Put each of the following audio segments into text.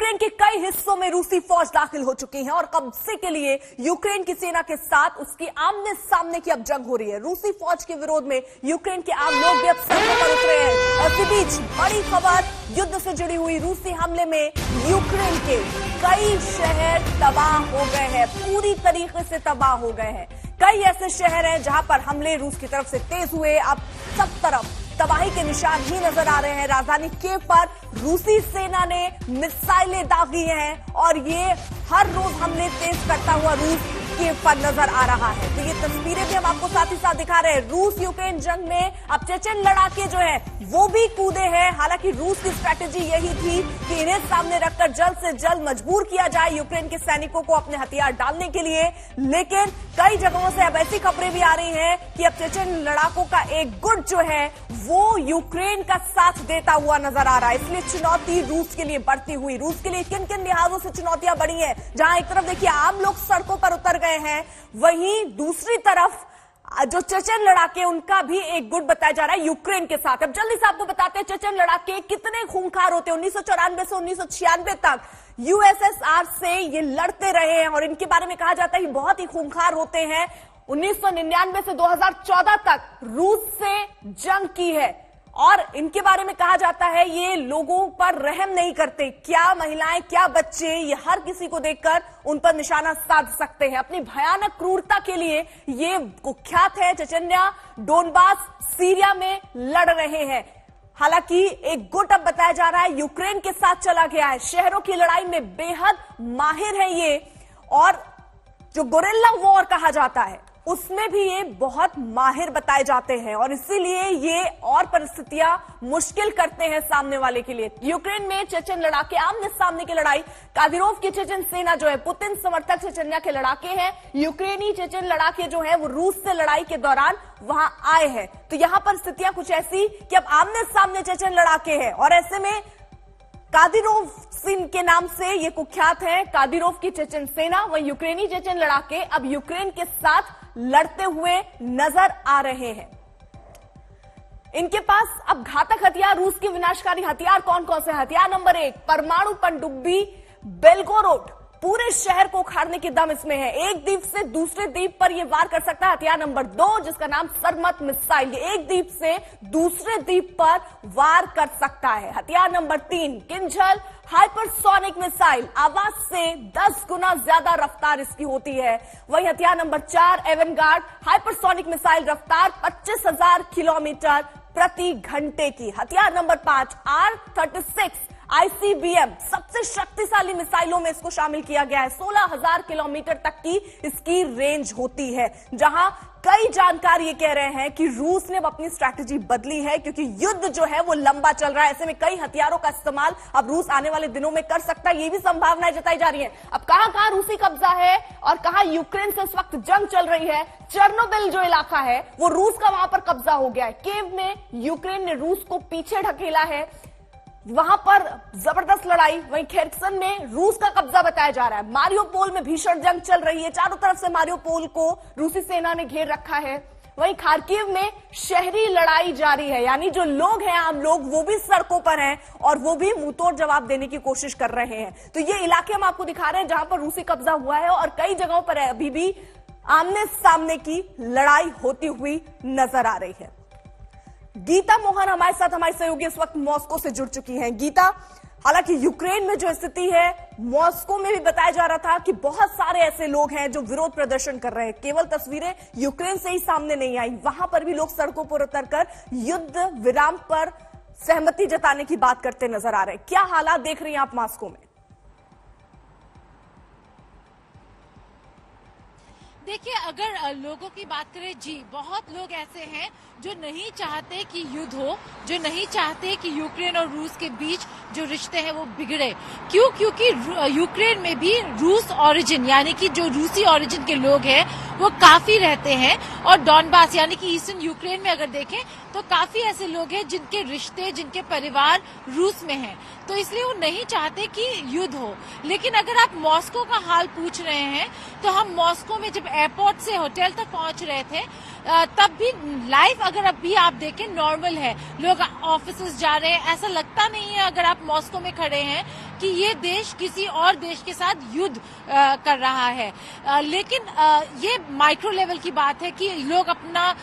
Ukraine के कई हिस्सों में रूसी फौज दाखिल हो चुकी है और कब्जे के लिए यूक्रेन की सेना के साथ उसकी आमने सामने की अब जंग हो रही है। रूसी फौज के विरोध में यूक्रेन के आम लोग भी अब सड़कों पर उतरे हैं। इसी बीच बड़ी खबर, युद्ध से जुड़ी हुई रूसी हमले में यूक्रेन के कई शहर तबाह हो गए हैं, पूरी तरीके से तबाह हो गए हैं। कई ऐसे शहर हैं जहां पर हमले रूस की तरफ से तेज हुए। अब सब तरफ तबाही के निशान ही नजर आ रहे हैं। राजधानी कीव पर रूसी सेना ने मिसाइलें दागी हैं और ये हर रोज हमले तेज करता हुआ रूस कीव पर नजर आ रहा है। तो ये तस्वीरें भी हम आपको साथ ही साथ दिखा रहे हैं। रूस यूक्रेन जंग में अब चेचन लड़ाके जो है वो भी कूदे हैं। हालांकि रूस की स्ट्रैटेजी यही थी कि इन्हें सामने रखकर जल्द से जल्द मजबूर किया जाए यूक्रेन के सैनिकों को अपने हथियार डालने के लिए। लेकिन कई जगहों से अब ऐसी खबरें भी आ रही हैं कि अब चेचन लड़ाकों का एक गुट जो है वो यूक्रेन का साथ देता हुआ नजर आ रहा है। इसलिए चुनौती रूस के लिए बढ़ती हुई। रूस के लिए किन किन लिहाजों से चुनौतियां बढ़ी हैं? जहां एक तरफ देखिए आम लोग सड़कों पर उतर गए हैं, वहीं दूसरी तरफ जो चेचन लड़ाके उनका भी एक गुट बताया जा रहा है यूक्रेन के साथ। अब जल्दी से आपको बताते हैं चेचन लड़ाके कितने खूंखार होते हैं। 1994 से 1996 तक यूएसएसआर से ये लड़ते रहे हैं और इनके बारे में कहा जाता है कि बहुत ही खूंखार होते हैं। 1999 से 2014 तक रूस से जंग की है और इनके बारे में कहा जाता है ये लोगों पर रहम नहीं करते। क्या महिलाएं, क्या बच्चे, ये हर किसी को देखकर उन पर निशाना साध सकते हैं। अपनी भयानक क्रूरता के लिए ये कुख्यात है। चेचन्या, डोनबास, सीरिया में लड़ रहे हैं। हालांकि एक गुट अब बताया जा रहा है यूक्रेन के साथ चला गया है। शहरों की लड़ाई में बेहद माहिर है ये, और जो गोरिल्ला वॉर कहा जाता है उसमें भी ये बहुत माहिर बताए जाते हैं और इसीलिए ये और परिस्थितियां मुश्किल करते हैं सामने वाले के लिए। यूक्रेन में चेचन लड़ाके आमने सामने की लड़ाई, कादिरोव की चेचन सेना जो है पुतिन समर्थक चेचन्या के लड़ाके हैं। यूक्रेनी चेचन लड़ाके जो है वो रूस से लड़ाई के दौरान वहां आए हैं। तो यहां पर स्थितियां कुछ ऐसी कि अब आमने सामने चेचन लड़ाके हैं और ऐसे में कादिरोव सिंह के नाम से ये कुख्यात है। कादिरोव की चेचन सेना, वह यूक्रेनी चेचन लड़ाके अब यूक्रेन के साथ लड़ते हुए नजर आ रहे हैं। इनके पास अब घातक हथियार, रूस के विनाशकारी हथियार कौन कौन से? हथियार नंबर 1, परमाणु पनडुब्बी बेलगोरोड। पूरे शहर को उखाड़ने की दम इसमें है। एक द्वीप से दूसरे द्वीप पर यह वार कर सकता है। हथियार नंबर 2, जिसका नाम सरमत मिसाइल, ये एक द्वीप से दूसरे द्वीप पर वार कर सकता है। हथियार नंबर 3, किंझल हाइपरसोनिक मिसाइल, आवाज से 10 गुना ज्यादा रफ्तार इसकी होती है। वही हथियार नंबर 4, एवेनगार्ड हाइपरसोनिक मिसाइल, रफ्तार 25,000 किलोमीटर प्रति घंटे की। हथियार नंबर 5, R-36 ICBM, सबसे शक्तिशाली मिसाइलों में इसको शामिल किया गया है। 16,000 किलोमीटर तक की इसकी रेंज होती है। जहां कई जानकार ये कह रहे हैं कि रूस ने अपनी स्ट्रैटेजी बदली है क्योंकि युद्ध जो है वो लंबा चल रहा है। ऐसे में कई हथियारों का इस्तेमाल अब रूस आने वाले दिनों में कर सकता है, ये भी संभावनाएं जताई जा रही है। अब कहां कहां रूसी कब्जा है और कहां यूक्रेन से इस वक्त जंग चल रही है। चेर्नोबिल जो इलाका है वो रूस का वहां पर कब्जा हो गया है। कीव में यूक्रेन ने रूस को पीछे ढकेला है, वहां पर जबरदस्त लड़ाई। वहीं खेर्सन में रूस का कब्जा बताया जा रहा है। मारियोपोल में भीषण जंग चल रही है, चारों तरफ से मारियोपोल को रूसी सेना ने घेर रखा है। वहीं खार्किव में शहरी लड़ाई जारी है, यानी जो लोग हैं आम लोग वो भी सड़कों पर हैं और वो भी मुंहतोड़ जवाब देने की कोशिश कर रहे हैं। तो ये इलाके हम आपको दिखा रहे हैं जहां पर रूसी कब्जा हुआ है और कई जगहों पर अभी भी आमने सामने की लड़ाई होती हुई नजर आ रही है। गीता मोहन हमारे साथ, हमारी सहयोगी इस वक्त मॉस्को से जुड़ चुकी हैं। गीता, हालांकि यूक्रेन में जो स्थिति है, मॉस्को में भी बताया जा रहा था कि बहुत सारे ऐसे लोग हैं जो विरोध प्रदर्शन कर रहे हैं। केवल तस्वीरें यूक्रेन से ही सामने नहीं आई, वहां पर भी लोग सड़कों पर उतरकर युद्ध विराम पर सहमति जताने की बात करते नजर आ रहे हैं। क्या हालात देख रही हैं आप मॉस्को में? देखिए, अगर लोगों की बात करें, जी बहुत लोग ऐसे हैं जो नहीं चाहते कि युद्ध हो, जो नहीं चाहते कि यूक्रेन और रूस के बीच जो रिश्ते हैं वो बिगड़े। क्यों? क्योंकि यूक्रेन में भी रूस ओरिजिन यानी कि जो रूसी ओरिजिन के लोग हैं वो काफी रहते हैं और डॉनबास यानी कि ईस्टर्न यूक्रेन में अगर देखें तो काफी ऐसे लोग हैं जिनके रिश्ते, जिनके परिवार रूस में हैं। तो इसलिए वो नहीं चाहते कि युद्ध हो। लेकिन अगर आप मॉस्को का हाल पूछ रहे हैं तो हम मॉस्को में जब एयरपोर्ट से होटल तक पहुंच रहे थे तब भी लाइफ अगर अभी आप देखें नॉर्मल है, लोग ऑफिस जा रहे हैं, ऐसा लगता नहीं है अगर आप मॉस्को में खड़े हैं कि ये देश किसी और देश के साथ युद्ध कर रहा है। लेकिन ये माइक्रो लेवल की बात है कि लोग अपना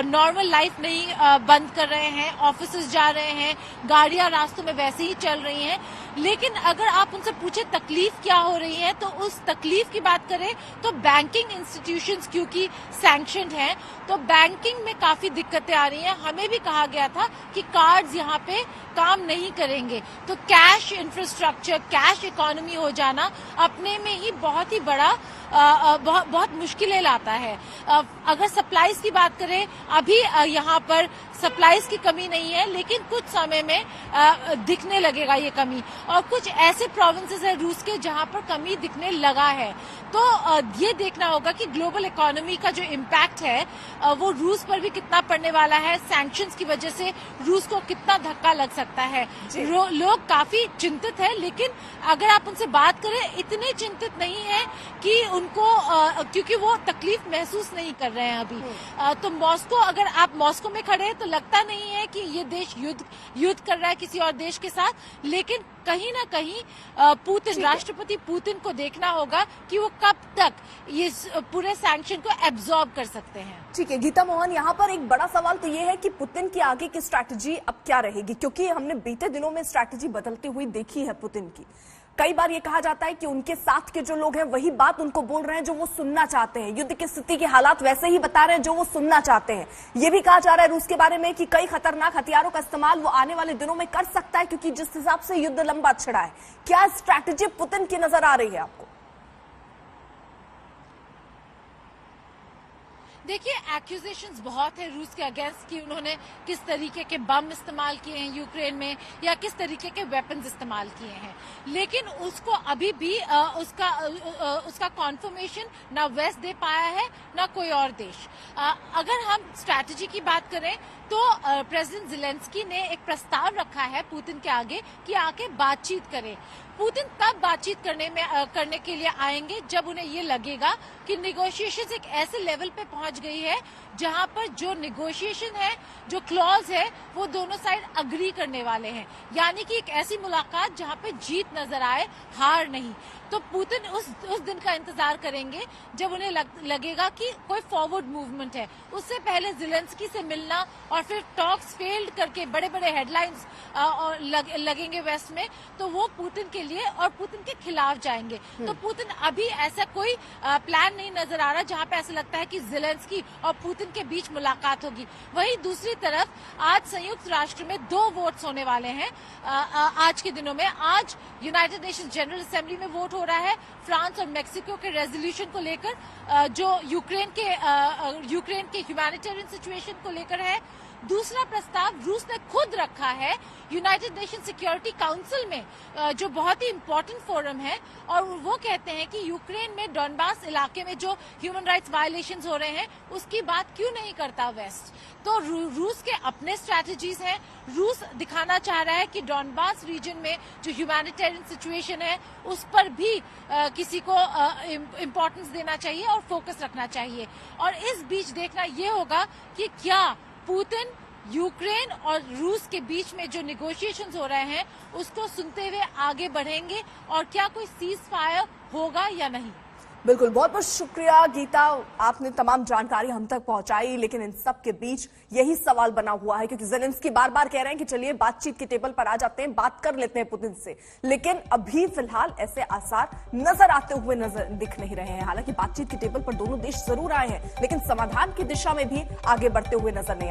नॉर्मल लाइफ नहीं बंद कर रहे हैं, ऑफिस जा रहे हैं, गाड़ियां रास्तों में वैसे ही चल रही हैं। लेकिन अगर आप उनसे पूछे तकलीफ क्या हो रही है, तो उस तकलीफ की बात करें तो बैंकिंग इंस्टीट्यूशंस क्योंकि सैंक्शनड हैं, तो बैंकिंग में काफी दिक्कतें आ रही हैं। हमें भी कहा गया था कि कार्ड्स यहाँ पे काम नहीं करेंगे, तो कैश इंफ्रास्ट्रक्चर, कैश इकोनॉमी हो जाना अपने में ही बहुत ही बड़ा बहुत मुश्किलें लाता है। अगर सप्लाईज की बात करें, अभी यहाँ पर सप्लाईज की कमी नहीं है, लेकिन कुछ समय में दिखने लगेगा ये कमी। और कुछ ऐसे प्रोविंसेस है रूस के जहाँ पर कमी दिखने लगा है। तो ये देखना होगा कि ग्लोबल इकोनॉमी का जो इम्पैक्ट है वो रूस पर भी कितना पड़ने वाला है। सैंक्शंस की वजह से रूस को कितना धक्का लग सकता है। लोग काफी चिंतित है, लेकिन अगर आप उनसे बात करें इतने चिंतित नहीं है कि उनको क्योंकि वो तकलीफ महसूस नहीं कर रहे हैं अभी। तो मॉस्को, अगर आप मॉस्को में खड़े हैं तो लगता नहीं है कि ये देश युद्ध कर रहा है किसी और देश के साथ, लेकिन कहीं ना कहीं पुतिन, राष्ट्रपति पुतिन को देखना होगा कि वो कब तक ये पूरे सैंक्शन को एब्जॉर्ब कर सकते हैं। ठीक है गीता मोहन, यहाँ पर एक बड़ा सवाल तो ये है कि पुतिन की आगे की स्ट्रैटेजी अब क्या रहेगी, क्योंकि हमने बीते दिनों में स्ट्रैटेजी बदलती हुई देखी है पुतिन की। कई बार ये कहा जाता है कि उनके साथ के जो लोग हैं वही बात उनको बोल रहे हैं जो वो सुनना चाहते हैं, युद्ध की स्थिति के हालात वैसे ही बता रहे हैं जो वो सुनना चाहते हैं। ये भी कहा जा रहा है रूस के बारे में कि कई खतरनाक हथियारों का इस्तेमाल वो आने वाले दिनों में कर सकता है, क्योंकि जिस हिसाब से युद्ध लंबा छिड़ा है। क्या स्ट्रैटेजी पुतिन की नजर आ रही है आपको? देखिए, एक्यूजेशंस बहुत है रूस के अगेंस्ट कि उन्होंने किस तरीके के बम इस्तेमाल किए हैं यूक्रेन में या किस तरीके के वेपन्स इस्तेमाल किए हैं, लेकिन उसको अभी भी उसका कॉन्फर्मेशन ना वेस्ट दे पाया है ना कोई और देश। अगर हम स्ट्रैटेजी की बात करें तो प्रेसिडेंट ज़ेलेंस्की ने एक प्रस्ताव रखा है पुतिन के आगे कि आके बातचीत करें। पुतिन तब बातचीत करने के लिए आएंगे जब उन्हें ये लगेगा कि निगोशिएशंस एक ऐसे लेवल पे पहुंच गई है जहां पर जो निगोशिएशन है, जो क्लॉज है, वो दोनों साइड अग्री करने वाले हैं। यानी कि एक ऐसी मुलाकात जहां पे जीत नजर आए, हार नहीं। तो पुतिन उस दिन का इंतजार करेंगे जब उन्हें लगेगा कि कोई फॉरवर्ड मूवमेंट है। उससे पहले ज़ेलेंस्की से मिलना और फिर टॉक्स फेल्ड करके बड़े बड़े हेडलाइंस लगेंगे वेस्ट में, तो वो पुतिन के लिए और पुतिन के खिलाफ जाएंगे। तो पुतिन अभी ऐसा कोई प्लान नहीं नजर आ रहा जहां पे ऐसा लगता है कि ज़ेलेंस्की और पुतिन के बीच मुलाकात होगी। वहीं दूसरी तरफ आज संयुक्त राष्ट्र में 2 वोट्स होने वाले हैं आज के दिनों में। आज यूनाइटेड नेशंस जनरल असेंबली में वोट हो रहा है फ्रांस और मेक्सिको के रेजोल्यूशन को लेकर, जो यूक्रेन के ह्यूमैनिटेरियन सिचुएशन को लेकर है। दूसरा प्रस्ताव रूस ने खुद रखा है यूनाइटेड नेशन सिक्योरिटी काउंसिल में, जो बहुत ही इंपॉर्टेंट फोरम है, और वो कहते हैं कि यूक्रेन में डॉनबास इलाके में जो ह्यूमन राइट्स वायलेशंस हो रहे हैं उसकी बात क्यों नहीं करता वेस्ट। तो रूस के अपने स्ट्रैटेजीज हैं। रूस दिखाना चाह रहा है कि डॉनबास रीजन में जो ह्यूमैनिटेरियन सिचुएशन है उस पर भी किसी को इम्पोर्टेंस देना चाहिए और फोकस रखना चाहिए। और इस बीच देखना ये होगा कि क्या पुतिन यूक्रेन और रूस के बीच में जो निगोशिएशंस हो रहे हैं उसको सुनते हुए आगे बढ़ेंगे और क्या कोई सीज फायर होगा या नहीं। बिल्कुल, बहुत बहुत शुक्रिया गीता, आपने तमाम जानकारी हम तक पहुंचाई। लेकिन इन सब के बीच यही सवाल बना हुआ है, क्योंकि ज़ेलेंस्की बार बार कह रहे हैं कि चलिए बातचीत के टेबल पर आ जाते हैं, बात कर लेते हैं पुतिन से, लेकिन अभी फिलहाल ऐसे आसार नजर आते हुए दिख नहीं रहे हैं। हालांकि बातचीत के टेबल पर दोनों देश जरूर आए हैं, लेकिन समाधान की दिशा में भी आगे बढ़ते हुए नजर नहीं आए।